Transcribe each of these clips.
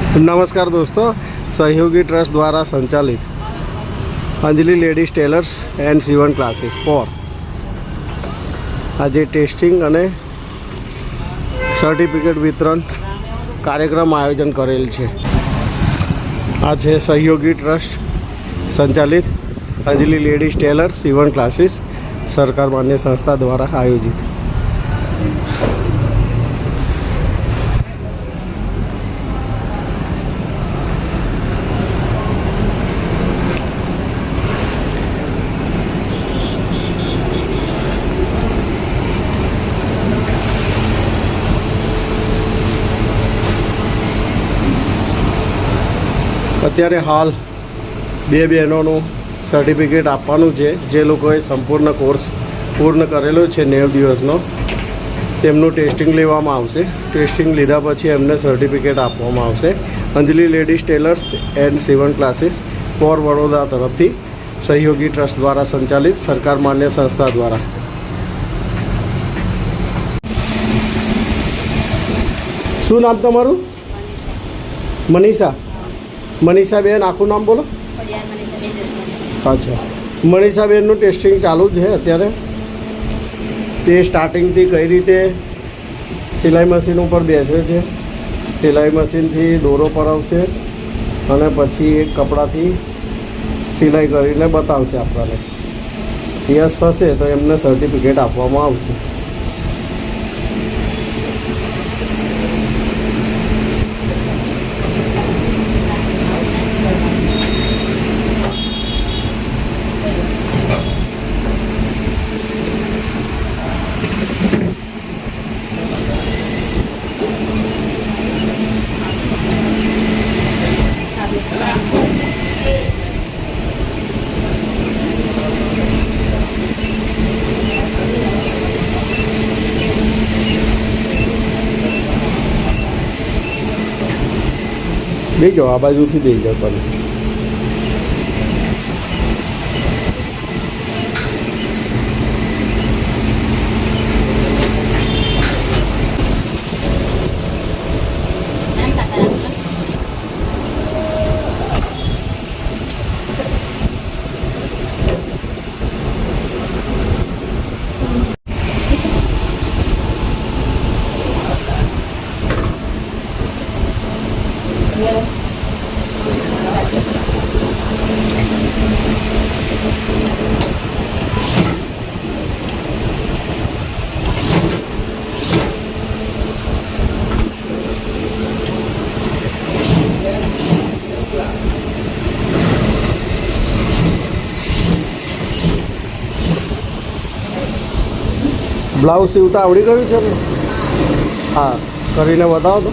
नमस्कार दोस्तों, सहयोगी ट्रस्ट द्वारा संचालित Anjali ladies tailors and sewing classes पर आज टेस्टिंग और सर्टिफिकेट वितरण कार्यक्रम आयोजन करेल है। आज है सहयोगी ट्रस्ट संचालित अंजलि लेडीज टेलर्स सीवन क्लासेस सरकार मान्य संस्था द्वारा आयोजित। અત્યારે હાલ બે બહેનોનું સર્ટિફિકેટ આપવાનું છે જે લોકોએ સંપૂર્ણ કોર્સ પૂર્ણ કરેલો છે 90 દિવસનો। તેમનું ટેસ્ટિંગ લેવામાં આવશે। ટેસ્ટિંગ લીધા પછી એમને સર્ટિફિકેટ આપવામાં આવશે। અંજલિ લેડીઝ ટેલર્સ એન્ડ સીવણ ક્લાસીસ ફોર વડોદરા તરફથી સહયોગી ટ્રસ્ટ દ્વારા સંચાલિત સરકાર માન્ય સંસ્થા દ્વારા। શું નામ તમારું? મનીષા। મનીષાબેન આખું નામ બોલો। અચ્છા, મનીષાબેનનું ટેસ્ટિંગ ચાલુ જ છે અત્યારે। તે સ્ટાર્ટિંગથી કઈ રીતે સિલાઈ મશીન ઉપર બેસે છે, સિલાઈ મશીનથી દોરો પરાવશે અને પછી એક કપડાથી સિલાઈ કરીને બતાવશે આપણને। યસ થશે તો એમને સર્ટિફિકેટ આપવામાં આવશે। બેજો આ બાજુથી બેસી જાઓ તમે। બ્લાઉઝ સીવતા આવડી ગયું છે ને? હા, કરીને બતાવો તો।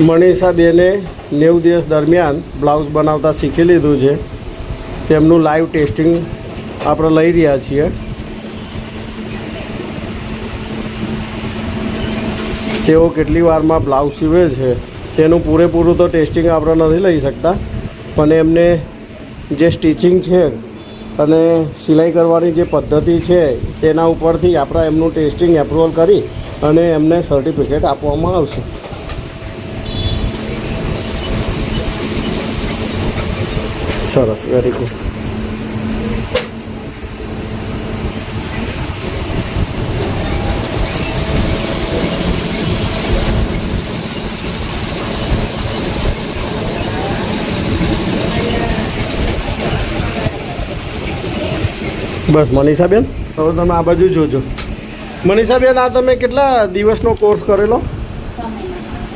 મનીષાબેને 90 દિવસ દરમિયાન બ્લાઉઝ બનાવતા શીખી લીધું છે। તેમનું લાઈવ ટેસ્ટિંગ આપણે લઈ રહ્યા છીએ। તેઓ કેટલી વારમાં બ્લાઉઝ સીવે છે તેનું પૂરેપૂરું તો ટેસ્ટિંગ આપણે નથી લઈ શકતા, પણ એમને જે સ્ટિચિંગ છે અને સિલાઈ કરવાની જે પદ્ધતિ છે તેના ઉપરથી આપણે એમનું ટેસ્ટિંગ એપ્રુવલ કરી અને એમને સર્ટિફિકેટ આપવામાં આવશે। સરસ, વેરી ગુડ। બસ મનીષાબેન, હવે તમે આ બાજુ જોજો। મનીષાબેન, આ તમે કેટલા દિવસનો કોર્સ કરેલો?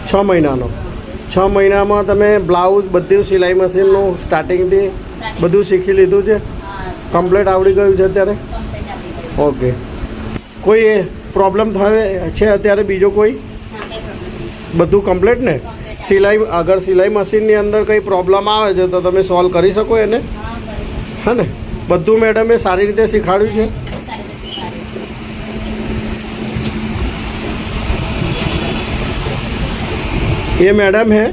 6 મહિનાનો। 6 મહિનામાં તમે બ્લાઉઝ બધું સિલાઈ મશીનનું સ્ટાર્ટિંગથી બધું શીખી લીધું છે? કમ્પ્લીટ આવડી ગયું છે અત્યારે? ઓકે, કોઈ પ્રોબ્લેમ થાય છે અત્યારે બીજો કોઈ? બધું કમ્પ્લીટ ને? સિલાઈ અગર સિલાઈ મશીનની અંદર કંઈ પ્રોબ્લેમ આવે છે તો તમે સોલ્વ કરી શકો એને, હા ને? બધું મેડમે સારી રીતે શીખવાડ્યું છે? ये मैडम है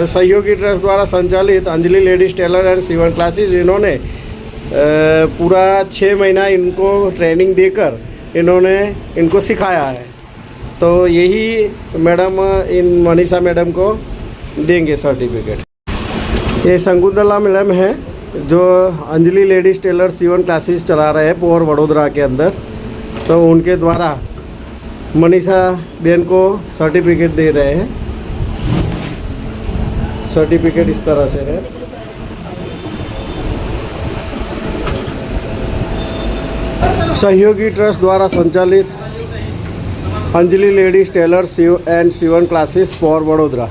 सहयोगी ट्रस्ट द्वारा संचालित Anjali ladies tailor and sewing classes. इन्होंने पूरा 6 महीना इनको ट्रेनिंग देकर इन्होंने इनको सिखाया है। तो यही मैडम इन मनीषा मैडम को देंगे सर्टिफिकेट। ये शंकुतला मैडम है जो अंजलि लेडीज टेलर सीवन क्लासेस चला रहे हैं पोर वडोदरा के अंदर। तो उनके द्वारा मनीषा बहन को सर्टिफिकेट दे रहे हैं। सर्टिफिकेट इस तरह से है। सहयोगी ट्रस्ट द्वारा संचालित Anjali ladies tailor and sewing classes for Vadodara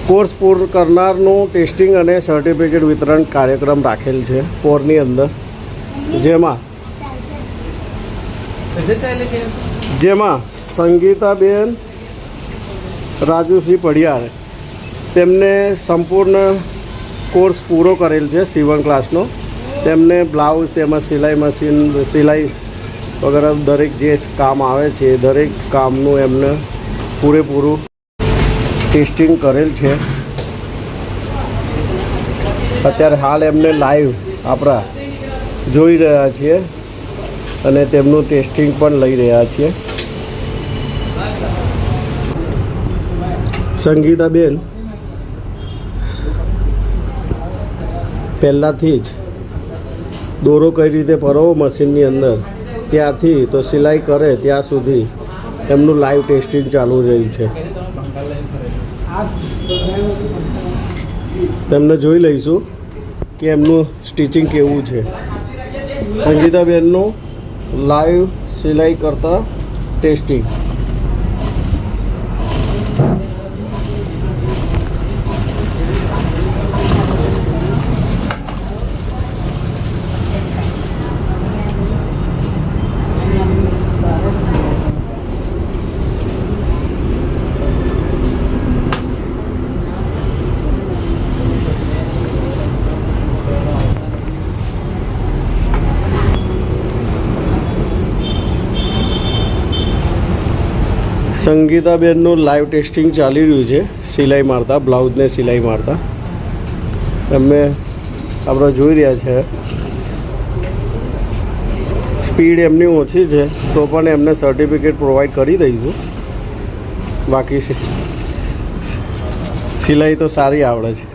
course पूर्ण करनारનું ટેસ્ટિંગ અને સર્ટિફિકેટ વિતરણ કાર્યક્રમ રાખેલ છે પોરની અંદર, જેમાં સંગીતાબેન રાજુસિંહ પડિયાર તેમને સંપૂર્ણ કોર્સ પૂરો કરેલ છે સીવણ ક્લાસનો। તેમને બ્લાઉઝ તેમજ સિલાઈ મશીન સિલાઈ વગેરે દરેક જે કામ આવે છે દરેક કામનું એમને પૂરેપૂરું ટેસ્ટિંગ કરેલ છે। અત્યારે હાલ એમને લાઈવ આપણા જોઈ રહ્યા છીએ અને તેમનું ટેસ્ટિંગ પણ લઈ રહ્યા છીએ। સંગીતાબેન પહેલાંથી જ દોરો કઈ રીતે ભરવો મશીનની અંદર ત્યાંથી તો સિલાઈ કરે ત્યાં સુધી એમનું લાઈવ ટેસ્ટિંગ ચાલુ રહ્યું છે। તેમને જોઈ લઈશું કે એમનું સ્ટિચિંગ કેવું છે। સંગીતાબેનનું લાઈવ સિલાઈ કરતા ટેસ્ટિંગ। સંગીતાબેનનું લાઈવ ટેસ્ટિંગ ચાલી રહ્યું છે સિલાઈ મારતા, બ્લાઉઝને સિલાઈ મારતા। એમને આપણે જોઈ રહ્યા છે સ્પીડ એમની ઓછી છે તો પણ એમને સર્ટિફિકેટ પ્રોવાઈડ કરી દઈશું। બાકી સિલાઈ તો સારી આવડે છે।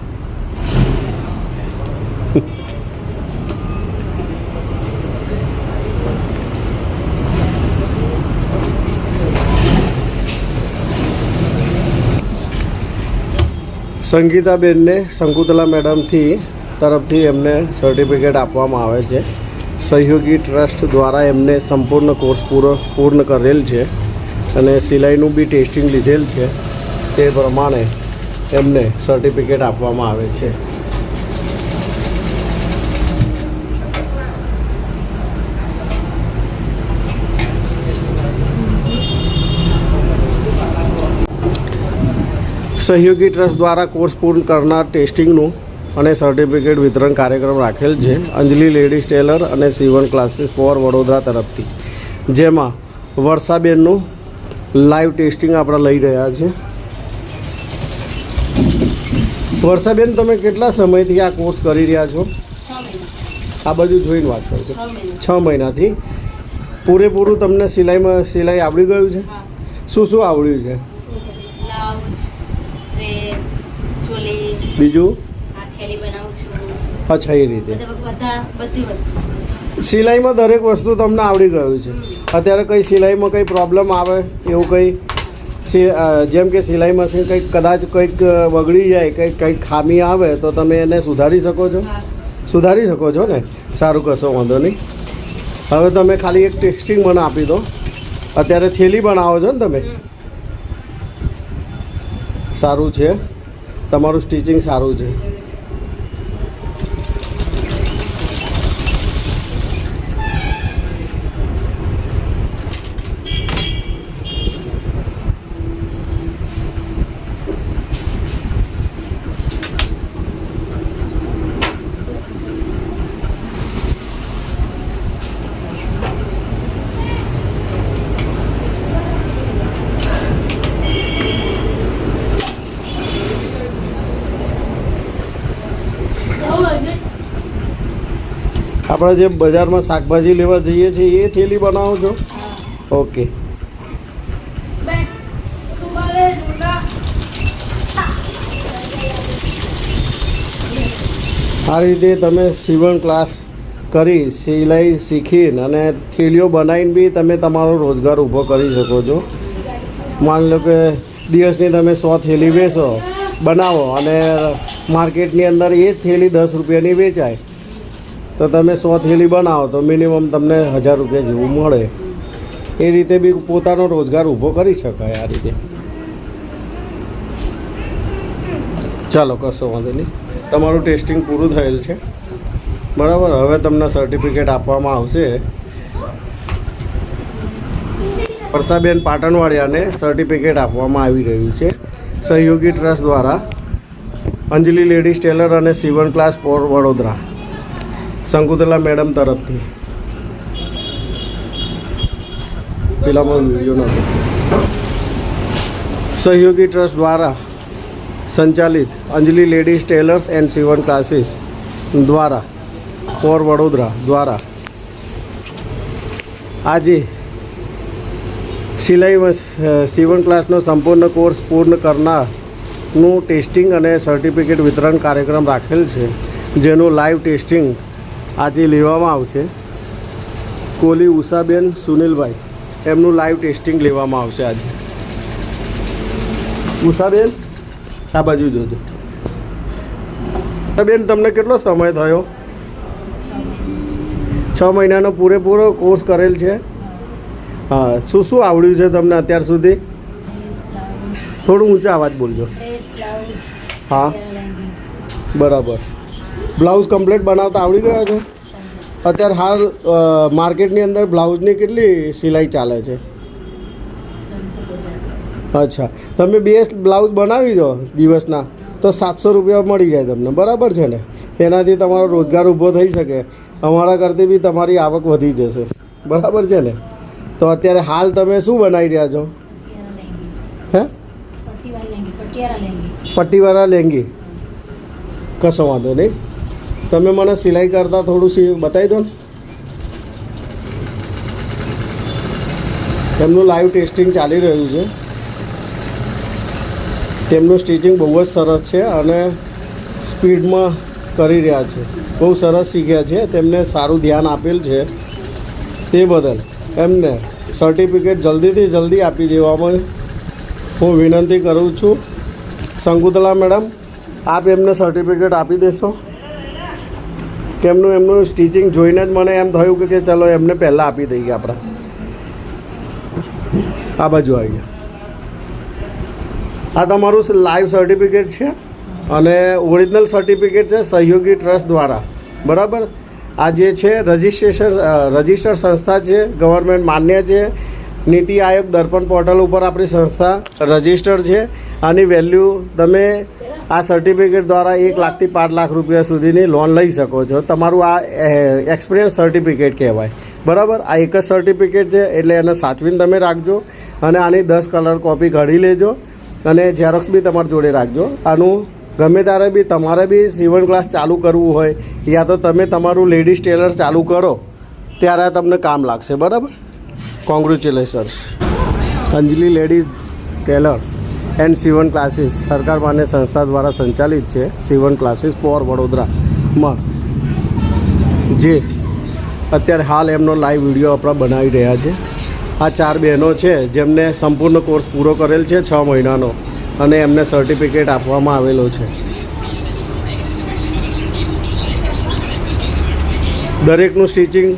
સંગીતાબેનને શંકુતલા મેડમથી તરફથી એમને સર્ટિફિકેટ આપવામાં આવે છે। સહયોગી ટ્રસ્ટ દ્વારા એમને સંપૂર્ણ કોર્સ પૂર્ણ કરેલ છે અને સિલાઈનું બી ટેસ્ટિંગ લીધેલ છે, તે પ્રમાણે એમને સર્ટિફિકેટ આપવામાં આવે છે। સહયોગી ટ્રસ્ટ દ્વારા કોર્સ પૂર્ણ કરનાર ટેસ્ટિંગનું અને સર્ટિફિકેટ વિતરણ કાર્યક્રમ રાખેલ છે અંજલિ લેડીઝ ટેલર અને સીવણ ક્લાસીસ ફોર વડોદરા તરફથી, જેમાં વર્ષાબેનનું લાઈવ ટેસ્ટિંગ આપણે લઈ રહ્યા છે। વર્ષાબેન, તમે કેટલા સમયથી આ કોર્સ કરી રહ્યા છો? આ બાજુ જોઈને વાત કરજો। 6 મહિનાથી પૂરેપૂરું તમને સિલાઈ આવડી ગયું છે? શું શું આવડ્યું છે? બીજું? અચ્છા, એ રીતે સિલાઈમાં દરેક વસ્તુ તમને આવડી ગયું છે। અત્યારે કંઈ સિલાઈમાં કંઈ પ્રોબ્લેમ આવે એવું કંઈ, જેમ કે સિલાઈ મશીન કંઈક કદાચ કંઈક બગડી જાય, કંઈક ખામી આવે તો તમે એને સુધારી શકો છો? સુધારી શકો છો ને? સારું, કશો વાંધો નહીં। હવે તમે ખાલી એક ટેસ્ટિંગ મને આપી દો। અત્યારે થેલી બનાવો છો ને તમે? સારું છે, તમારું સ્ટિચિંગ સારું છે। આપણે જે બજારમાં શાકભાજી લેવા જઈએ છીએ એ થેલી બનાવો છો? ઓકે. આ રીતે તમે સીવણ ક્લાસ કરી સિલાઈ શીખીને અને થેલીઓ બનાવીને બી તમે તમારો રોજગાર ઊભો કરી શકો છો. માની લો કે દિવસની તમે 100 થેલી વેચો બનાવો અને માર્કેટની અંદર એ જ થેલી 10 રૂપિયાની વેચાય તો તમે 100 થેલી બનાવો તો મિનિમમ તમને 1000 રૂપિયા જેવું મળે. એ રીતે બી પોતાનો રોજગાર ઊભો કરી શકાય આ રીતે. ચાલો, કશો વાંધો નહીં. તમારું ટેસ્ટિંગ પૂરું થયેલ છે, બરાબર. હવે તમને સર્ટિફિકેટ આપવામાં આવશે. વર્ષાબેન પાટણવાડિયાને સર્ટિફિકેટ આપવામાં આવી રહ્યું છે સહયોગી ટ્રસ્ટ દ્વારા. અંજલિ લેડીઝ ટેલર અને સીવણ ક્લાસ ફોર વડોદરા, શંકુતલા મેડમ તરફથી. પેલામાં વિડીયો નહોતો. સહયોગી ટ્રસ્ટ દ્વારા સંચાલિત અંજલિ લેડીઝ ટેલર્સ એન્ડ સીવણ ક્લાસીસ દ્વારા ફોર વડોદરા દ્વારા આજે સિલાઈ સીવણ ક્લાસનો સંપૂર્ણ કોર્સ પૂર્ણ કરનારનું ટેસ્ટિંગ અને સર્ટિફિકેટ વિતરણ કાર્યક્રમ રાખેલ છે, જેનું લાઈવ ટેસ્ટિંગ આજે લેવામાં આવશે. કોહલી ઉષાબેન સુનિલભાઈ એમનું લાઈવ ટેસ્ટિંગ લેવામાં આવશે આજે. ઉષાબેન, આ બાજુ જોજો. બેન, તમને કેટલો સમય થયો? 6 મહિનાનો પૂરેપૂરો કોર્સ કરેલ છે. હા, શું શું આવડ્યું છે તમને અત્યાર સુધી? થોડું ઊંચા અવાજ બોલજો. હા, બરાબર. બ્લાઉઝ કમ્પ્લીટ બનાવતા આવડી ગયા છે? અત્યારે હાલ માર્કેટની અંદર બ્લાઉઝની કેટલી સિલાઈ ચાલે છે? અચ્છા, તમે 2 બ્લાઉઝ બનાવી દો દિવસના તો 700 રૂપિયા મળી જાય તમને, બરાબર છે ને? એનાથી તમારો રોજગાર ઊભો થઈ શકે. અમારા કરતી બી તમારી આવક વધી જશે, બરાબર છે ને? તો અત્યારે હાલ તમે શું બનાવી રહ્યા છો? હે, પટ્ટીવાળા લેંગી. કશો વાંધો નહીં. તમે મને સિલાઈ કરતાં થોડું બતાવી દો ને. તેમનું લાઈવ ટેસ્ટિંગ ચાલી રહ્યું છે. તેમનું સ્ટિચિંગ બહુ જ સરસ છે અને સ્પીડમાં કરી રહ્યા છે. બહુ સરસ શીખ્યા છે. તેમને સારું ધ્યાન આપેલ છે, તે બદલ એમને સર્ટિફિકેટ જલ્દીથી જલ્દી આપી દેવામાં હું વિનંતી કરું છું. શંકુતલા મેડમ, આપ એમને સર્ટિફિકેટ આપી દેશો? એમનું સ્ટિચિંગ જોઈને જ મને એમ થયું કે ચલો એમને પહેલાં આપી દઈએ આપણે. આ બાજુ આવી ગયા. આ તમારું લાઈવ સર્ટિફિકેટ છે અને ઓરિજિનલ સર્ટિફિકેટ છે સહયોગી ટ્રસ્ટ દ્વારા, બરાબર. આ જે છે રજિસ્ટર સંસ્થા છે, ગવર્મેન્ટ માન્ય છે. નીતિ આયોગ દર્પણ પોર્ટલ ઉપર આપણી સંસ્થા રજિસ્ટર છે. આની વેલ્યુ તમે આ સર્ટિફિકેટ દ્વારા 1 લાખથી 5 લાખ રૂપિયા સુધીની લોન લઈ શકો છો. તમારું આ એક્સપિરિયન્સ સર્ટિફિકેટ કહેવાય, બરાબર. આ એક જ સર્ટિફિકેટ છે એટલે એને સાચવીને તમે રાખજો અને આની 10 કલર કોપી કાઢી લેજો અને ઝેરોક્સ બી તમારી જોડે રાખજો. આનું ગમે ત્યારે બી તમારે બી સીવણ ક્લાસ ચાલુ કરવું હોય યા તો તમે તમારું લેડીઝ ટેલર ચાલુ કરો ત્યારે તમને કામ લાગશે, બરાબર. Congratulations. Anjali ladies tailors and સીવણ ક્લાસીસ સરકાર માન્ય સંસ્થા દ્વારા સંચાલિત છે. સીવણ ક્લાસીસ ફોર વડોદરામાં જે અત્યારે હાલ એમનો લાઈવ વિડીયો આપણા બનાવી રહ્યા છે. આ 4 બહેનો છે જેમને સંપૂર્ણ કોર્સ પૂરો કરેલ છે 6 મહિનાનો અને એમને સર્ટિફિકેટ આપવામાં આવેલો છે. દરેકનું સ્ટિચિંગ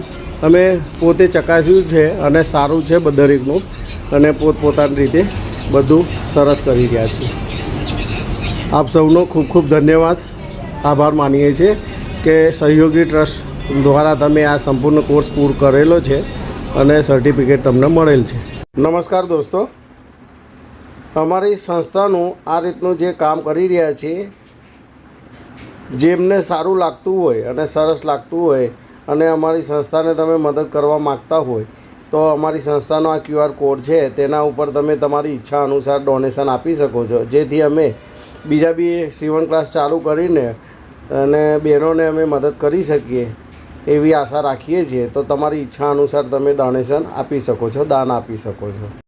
અમે પોતે ચકાસ્યું છે અને સારું છે દરેકનું અને પોતપોતાની રીતે બધું સરસ કરી રહ્યા છે. આપ સૌનો ખૂબ ખૂબ ધન્યવાદ, આભાર માનીએ છીએ કે સહયોગી ટ્રસ્ટ દ્વારા તમે આ સંપૂર્ણ કોર્સ પૂરો કરેલો છે અને સર્ટિફિકેટ તમને મળેલ છે. નમસ્કાર દોસ્તો, અમારી સંસ્થાનું આ રીતનું જે કામ કરી રહ્યા છીએ, જેમને સારું લાગતું હોય અને સરસ લાગતું હોય અને અમારી સંસ્થાને તમે મદદ કરવા માગતા હોય તો અમારી સંસ્થાનો આ QR કોડ છે તેના ઉપર તમે તમારી ઈચ્છા અનુસાર ડોનેશન આપી શકો છો, જેથી અમે બીજા બી સીવણ ક્લાસ ચાલુ કરીને અને બહેનોને અમે મદદ કરી શકીએ એવી આશા રાખીએ છીએ. તો તમારી ઈચ્છા અનુસાર તમે ડોનેશન આપી શકો છો, દાન આપી શકો છો.